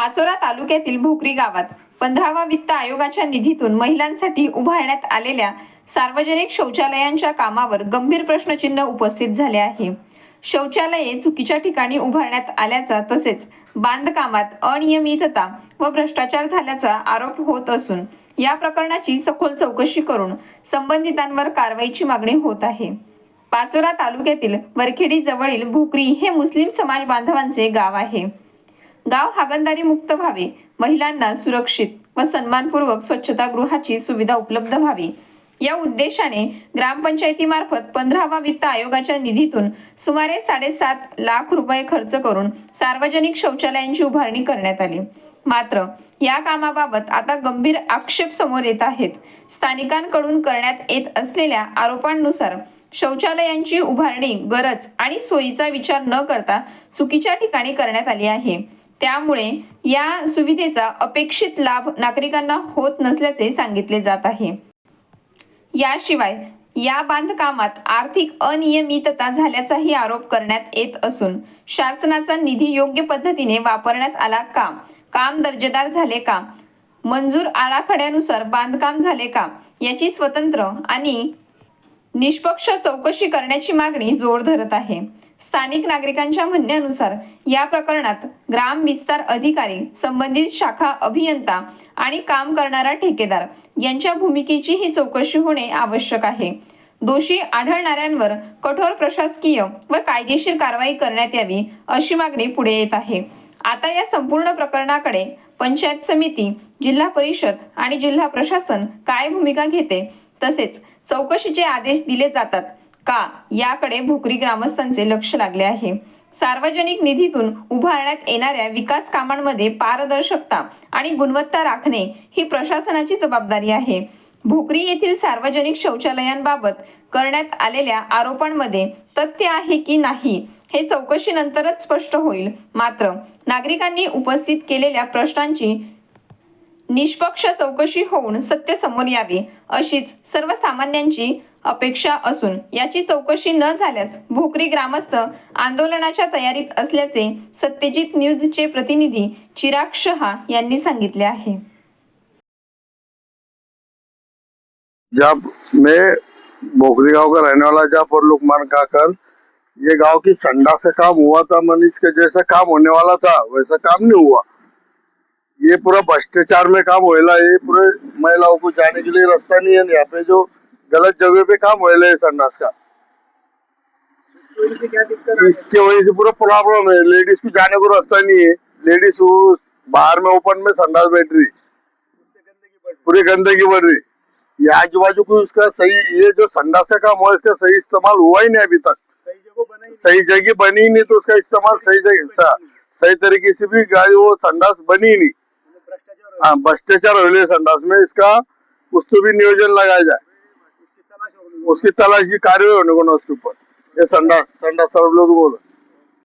पाचोरा तालुक्यातील भोकरी गावात 15वा वित्त आयोगाच्या निधीतून महिलांसाठी उभारण्यात आलेल्या सार्वजनिक शौचालयांच्या कामावर गंभीर प्रश्नचिन्ह उपस्थित झाले आहे। शौचालये चुकीच्या ठिकाणी उभारण्यात आल्याचा तसेच बांधकामात अनियमितता व भ्रष्टाचार झाल्याचा आरोप होत असून या प्रकरणाची सखोल चौकशी करून संबंधितांवर कारवाईची मागणी होत आहे। पाचोरा तालुक्यातील वरखेडी जवळील भोकरी हे मुस्लिम समाज बांधवांचे गाव आहे। गाव हागणदारी मुक्त व्हावे, महिलांना सुरक्षित व सन्मानपूर्वक स्वच्छतागृहाची सुविधा उपलब्ध व्हावी या उद्देशाने ग्रामपंचायतीमार्फत 15वा वित्त आयोगाच्या निधीतून सुमारे 7.5 लाख रुपये खर्च करून सार्वजनिक शौचालयांची उभारणी करण्यात आली। मात्र या कामाबाबत आता गंभीर आक्षेप समोर येत आहेत। स्थानिकांकडून करण्यात येत असलेल्या आरोपांनुसार शौचालयांची उभारणी गरज आणि सोयीचा विचार न करता चुकीच्या ठिकाणी करण्यात आली आहे। त्यामुळे या सुविधेचा अपेक्षित लाभ नागरिकांना होत नसल्याचे सांगितले जात आहे। याशिवाय या बांधकामात आर्थिक अनियमितता झाल्याचाही आरोप करण्यात येत असून शासनाचा निधी योग्य पद्धतीने वापरण्यात आला का, काम दर्जेदार झाले का, मंजूर आराखड्यानुसार बांधकाम झाले का याची स्वतंत्र आणि निष्पक्ष चौकशी करण्याची मागणी जोर धरत आहे। स्थानिक नागरिकांच्या म्हणण्यानुसार या प्रकरणात ग्राम विस्तार अधिकारी, संबंधित शाखा अभियंता आणि काम करणारा ठेकेदार यांच्या भूमिकेची ही चौकशी होणे आवश्यक आहे। दोषी आढळणाऱ्यांवर कठोर प्रशासकीय व कायदेशीर कारवाई करण्यात यावी अशी मागणी पुढे येत आहे। आता या संपूर्ण प्रकरणाकडे पंचायत समिती, जिल्हा परिषद आणि जिल्हा प्रशासन काय भूमिका घेते तसेच चौकशीचे आदेश दिले जातात का याकडे भोकरी ग्रामस्थांचे लक्ष लागले आहे। सार्वजनिक निधीतून उभारण्यात येणाऱ्या विकास कामांमध्ये पारदर्शकता आणि गुणवत्ता राखणे ही प्रशासनाची जबाबदारी आहे। भोकरी येथील सार्वजनिक शौचालयांबाबत करण्यात आलेल्या आरोपांमध्ये तथ्य आहे की नाही हे चौकशीनंतरच स्पष्ट होईल। मात्र नागरिकांनी उपस्थित केलेल्या प्रश्नांची निष्पक्ष चौकशी होऊन सत्य समोर यावे अशीच सर्वसामान्यांची अपेक्षा असून याची चौकशी न झाल्यास भोकरी ग्रामस्थ आंदोलनाच्या तयारीत असल्याचे सत्यजित न्यूजचे प्रतिनिधी चिराग शहा यांनी सांगितले आहे। जब मैं भोकरी गांव का रहने वाला जाफर लुकमान काकर, ये गांव की संडा से काम हुआ था, मनीष के जैसा काम होने वाला था वैसा काम नहीं हुआ। ये पूरा भ्रष्टाचार में काम होएला, ये पूरे महिलाओं को जाने के लिए रास्ता नहीं है। यहाँ पे जो गलत जगह पे काम होएला है संडास का, इसके वजह से पूरा प्रॉब्लम है। लेडीज को जाने को रास्ता नहीं है। लेडीज बाहर में ओपन में संडास बैठ रही, पूरी गंदगी बढ़ रही। ये आजू बाजू को उसका सही, ये जो संडास का काम हुआ इसका सही इस्तेमाल हुआ ही नहीं अभी तक। सही जगह बनी ही नहीं तो उसका इस्तेमाल सही जगह सही तरीके से भी गाड़ी वो संडास बनी ही नहीं। हाँ, भ्रष्टाचार हो संडास में, इसका उसको भी नियोजन लगाया जाए, उसकी तलाशी कार्य होने को ना उसके ऊपर। ये संडास तरफ लोग बोलो